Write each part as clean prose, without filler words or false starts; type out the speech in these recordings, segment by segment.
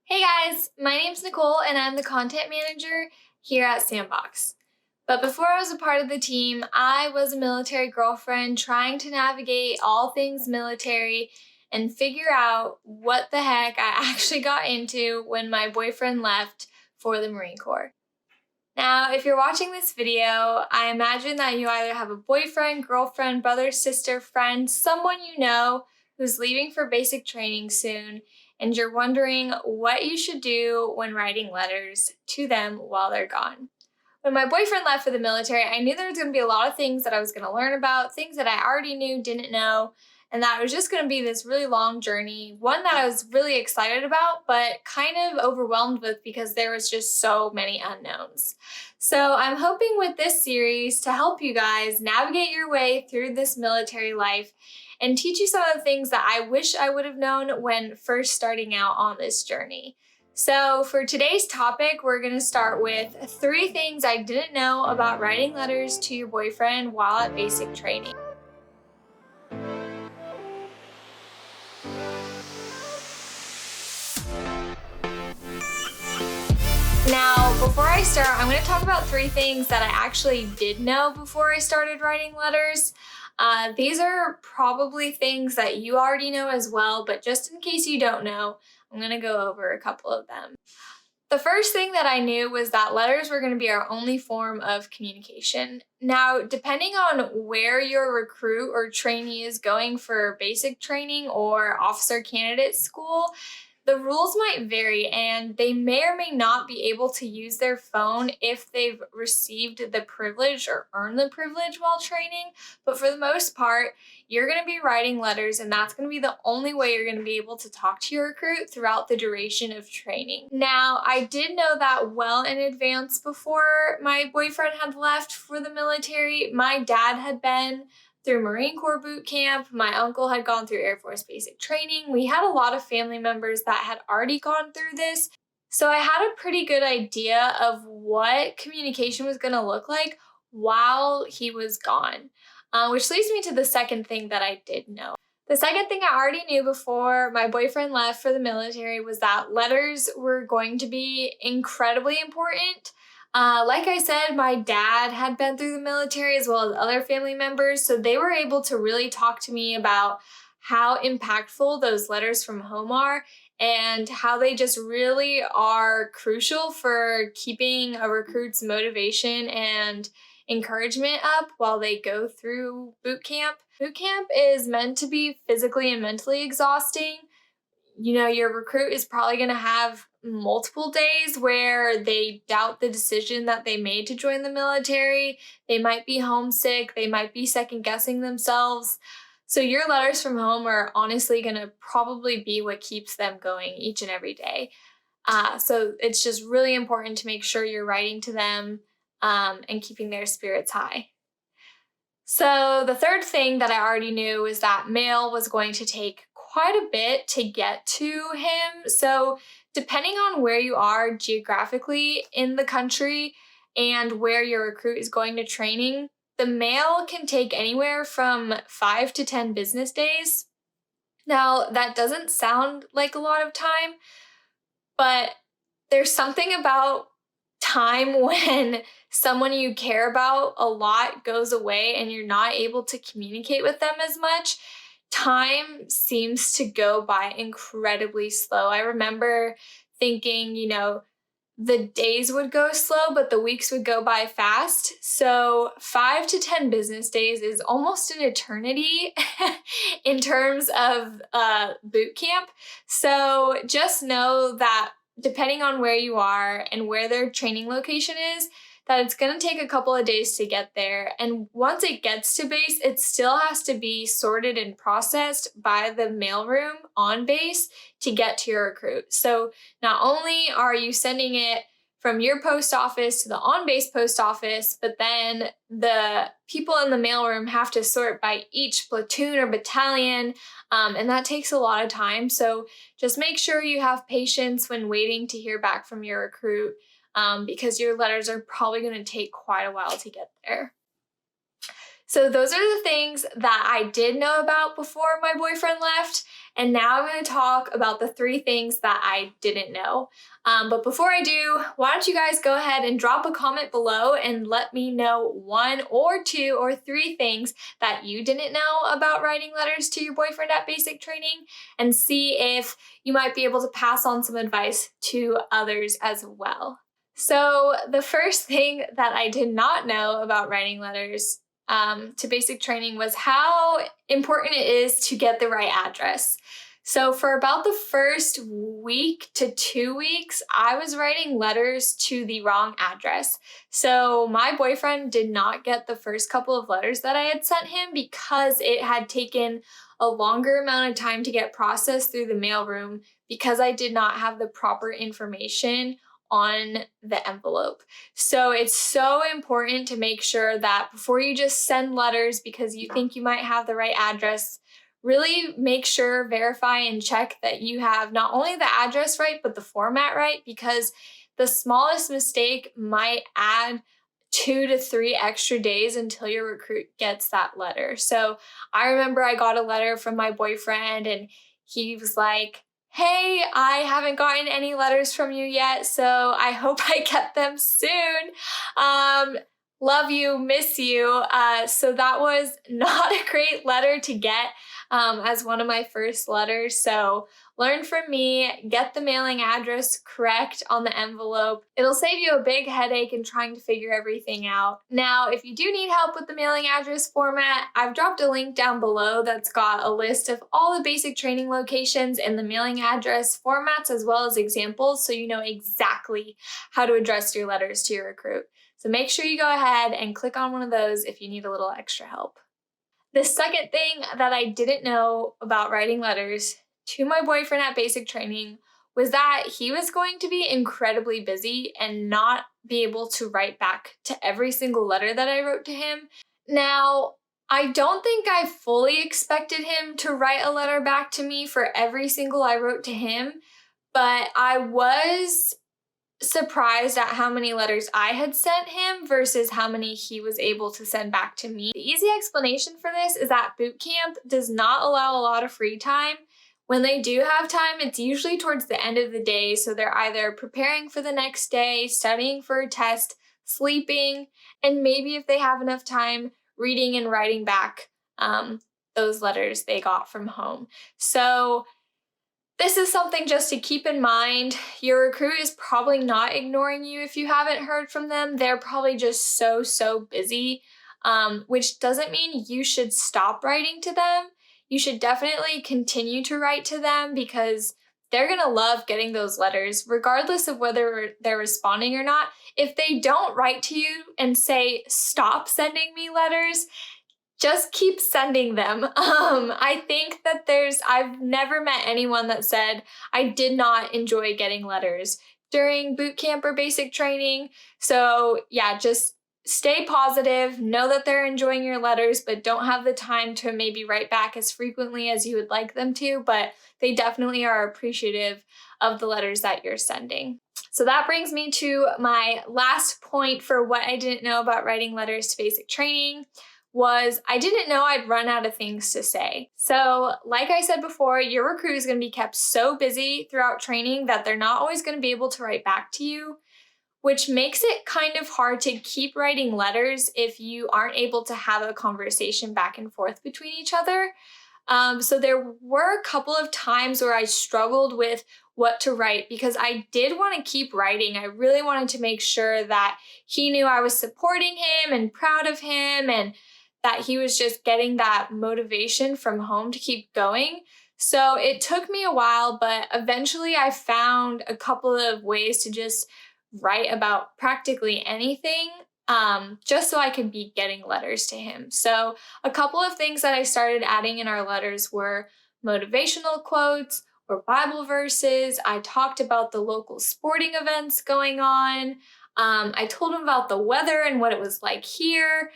Hey guys, my name's Nicole and I'm the content manager here at Sandbox. But before I was a part of the team, I was a military girlfriend trying to navigate all things military and figure out what the heck I actually got into when my boyfriend left for the Marine Corps. Now, if you're watching this video, I imagine that you either have a boyfriend, girlfriend, brother, sister, friend, someone you know who's leaving for basic training soon, and you're wondering what you should do when writing letters to them while they're gone. When my boyfriend left for the military, I knew there was going to be a lot of things that I was going to learn about, things that I already knew, didn't know, and that it was just going to be this really long journey, one that I was really excited about, but kind of overwhelmed with because there was just so many unknowns. So I'm hoping with this series to help you guys navigate your way through this military life and teach you some of the things that I wish I would have known when first starting out on this journey. So for today's topic, we're going to start with 3 things I didn't know about writing letters to your boyfriend while at basic training. Now, before I start, I'm going to talk about 3 things that I actually did know before I started writing letters. These are probably things that you already know as well, but just in case you don't know, I'm going to go over a couple of them. The first thing that I knew was that letters were going to be our only form of communication. Now, depending on where your recruit or trainee is going for basic training or officer candidate school, the rules might vary and they may or may not be able to use their phone if they've received the privilege or earned the privilege while training. But for the most part, you're going to be writing letters and that's going to be the only way you're going to be able to talk to your recruit throughout the duration of training. Now, I did know that well in advance before my boyfriend had left for the military. My dad had been through Marine Corps boot camp. My uncle had gone through Air Force basic training. We had a lot of family members that had already gone through this. So I had a pretty good idea of what communication was going to look like while he was gone, which leads me to the second thing that I did know. The second thing I already knew before my boyfriend left for the military was that letters were going to be incredibly important. Like I said, my dad had been through the military as well as other family members, so they were able to really talk to me about how impactful those letters from home are and how they just really are crucial for keeping a recruit's motivation and encouragement up while they go through boot camp. Boot camp is meant to be physically and mentally exhausting. You know, your recruit is probably going to have multiple days where they doubt the decision that they made to join the military. They might be homesick. They might be second guessing themselves. So your letters from home are honestly going to probably be what keeps them going each and every day. So it's just really important to make sure you're writing to them and keeping their spirits high. So the third thing that I already knew was that mail was going to take quite a bit to get to him. So depending on where you are geographically in the country and where your recruit is going to training, the mail can take anywhere from 5 to 10 business days. Now, that doesn't sound like a lot of time, but there's something about time when someone you care about a lot goes away and you're not able to communicate with them as much. Time seems to go by incredibly slow. I remember thinking, the days would go slow, but the weeks would go by fast. So 5 to 10 business days is almost an eternity in terms of boot camp. So just know that depending on where you are and where their training location is, that it's going to take a couple of days to get there. And once it gets to base, it still has to be sorted and processed by the mailroom on base to get to your recruit. So not only are you sending it from your post office to the on-base post office, but then the people in the mailroom have to sort by each platoon or battalion, and that takes a lot of time. So just make sure you have patience when waiting to hear back from your recruit, because your letters are probably going to take quite a while to get there. So those are the things that I did know about before my boyfriend left. And now I'm going to talk about the 3 things that I didn't know. But before I do, why don't you guys go ahead and drop a comment below and let me know 1 or 2 or 3 things that you didn't know about writing letters to your boyfriend at basic training, and see if you might be able to pass on some advice to others as well. So the first thing that I did not know about writing letters to basic training was how important it is to get the right address. So for about the first week to 2 weeks, I was writing letters to the wrong address. So my boyfriend did not get the first couple of letters that I had sent him because it had taken a longer amount of time to get processed through the mailroom because I did not have the proper information on the envelope. So it's so important to make sure that before you just send letters because you think you might have the right address, really make sure, verify, and check that you have not only the address right, but the format right, because the smallest mistake might add 2 to 3 extra days until your recruit gets that letter. So I remember I got a letter from my boyfriend and he was like, "Hey, I haven't gotten any letters from you yet, so I hope I get them soon. Love you, miss you." So that was not a great letter to get as one of my first letters. So learn from me, get the mailing address correct on the envelope. It'll save you a big headache in trying to figure everything out. Now, if you do need help with the mailing address format, I've dropped a link down below that's got a list of all the basic training locations and the mailing address formats, as well as examples, so you know exactly how to address your letters to your recruit. So make sure you go ahead and click on one of those if you need a little extra help. The second thing that I didn't know about writing letters to my boyfriend at basic training was that he was going to be incredibly busy and not be able to write back to every single letter that I wrote to him. Now, I don't think I fully expected him to write a letter back to me for every single I wrote to him, but I was surprised at how many letters I had sent him versus how many he was able to send back to me. The easy explanation for this is that boot camp does not allow a lot of free time. When they do have time, it's usually towards the end of the day, so they're either preparing for the next day, studying for a test, sleeping, and maybe if they have enough time, reading and writing back those letters they got from home. So this is something just to keep in mind. Your recruit is probably not ignoring you if you haven't heard from them. They're probably just so busy, which doesn't mean you should stop writing to them. You should definitely continue to write to them because they're gonna love getting those letters, regardless of whether they're responding or not. If they don't write to you and say, "Stop sending me letters," just keep sending them. I think that I've never met anyone that said, "I did not enjoy getting letters" during boot camp or basic training. So yeah, just stay positive, know that they're enjoying your letters, but don't have the time to maybe write back as frequently as you would like them to, but they definitely are appreciative of the letters that you're sending. So that brings me to my last point for what I didn't know about writing letters to basic training. Was I didn't know I'd run out of things to say. So like I said before, your recruit is going to be kept so busy throughout training that they're not always going to be able to write back to you, which makes it kind of hard to keep writing letters if you aren't able to have a conversation back and forth between each other. So there were a couple of times where I struggled with what to write because I did want to keep writing. I really wanted to make sure that he knew I was supporting him and proud of him and that he was just getting that motivation from home to keep going. So it took me a while, but eventually I found a couple of ways to just write about practically anything, just so I could be getting letters to him. So a couple of things that I started adding in our letters were motivational quotes or Bible verses. I talked about the local sporting events going on. I told him about the weather and what it was like here.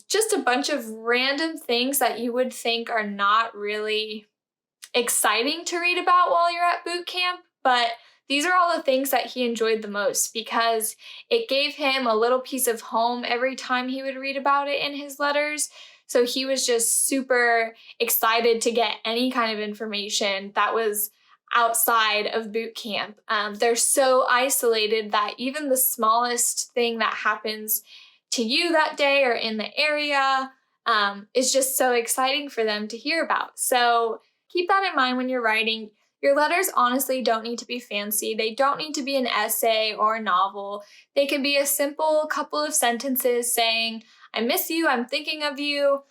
Just a bunch of random things that you would think are not really exciting to read about while you're at boot camp, but these are all the things that he enjoyed the most because it gave him a little piece of home every time he would read about it in his letters. So he was just super excited to get any kind of information that was outside of boot camp. They're so isolated that even the smallest thing that happens to you that day or in the area is just so exciting for them to hear about. So keep that in mind when you're writing. Your letters honestly don't need to be fancy. They don't need to be an essay or a novel. They can be a simple couple of sentences saying, I miss you, I'm thinking of you,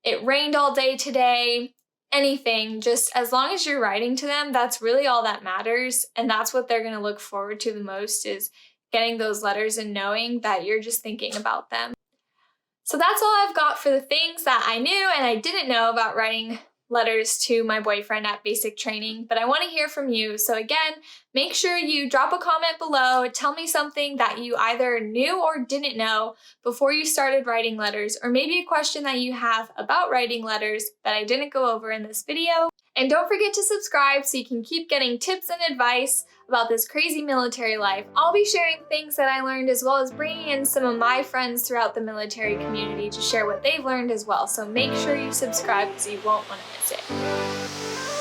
it rained all day today, anything. Just as long as you're writing to them, that's really all that matters. And that's what they're gonna look forward to the most, is getting those letters and knowing that you're just thinking about them. So that's all I've got for the things that I knew and I didn't know about writing letters to my boyfriend at basic training, but I want to hear from you. So again, make sure you drop a comment below. Tell me something that you either knew or didn't know before you started writing letters, or maybe a question that you have about writing letters that I didn't go over in this video. And don't forget to subscribe so you can keep getting tips and advice about this crazy military life. I'll be sharing things that I learned, as well as bringing in some of my friends throughout the military community to share what they've learned as well. So make sure you subscribe because you won't want to miss it.